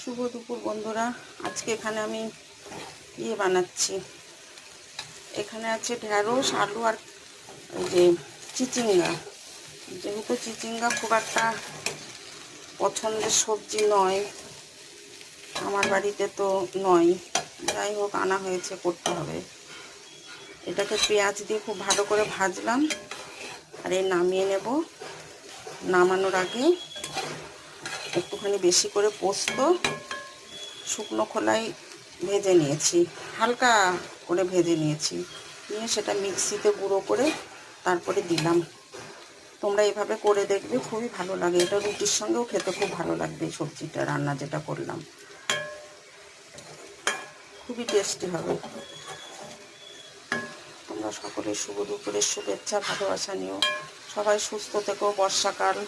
শুভ দুপুর বন্ধুরা। আজকে এখানে আমি বানাচ্ছি। এখানে আছে ঢ্যাঁড়স, আলু আর এই যে চিচিঙ্গা। যেহেতু চিচিঙ্গা খুব একটা পছন্দের সবজি নয়, আমার বাড়িতে তো নয়, যাই হোক আনা হয়েছে, করতে হবে। এটাকে পেঁয়াজ দিয়ে খুব ভালো করে ভাজলাম আর এই নামিয়ে নেব। নামানোর আগে একটুখানি বেশি করে পোস্ত শুকনো খোলায় ভেজে নিয়েছি, হালকা করে ভেজে নিয়েছি, নিয়ে সেটা মিক্সিতে গুঁড়ো করে তারপরে দিলাম। তোমরা এভাবে করে দেখবে, খুবই ভালো লাগে। এটা রুটির সঙ্গেও খেতে খুব ভালো লাগবে। এই সবজিটা রান্না যেটা করলাম খুবই টেস্টি হবে। তোমরা সকলে শুভ দুপুরের শুভেচ্ছা, ভালোবাসা নিও। সবাই সুস্থ থেকো। বর্ষাকাল।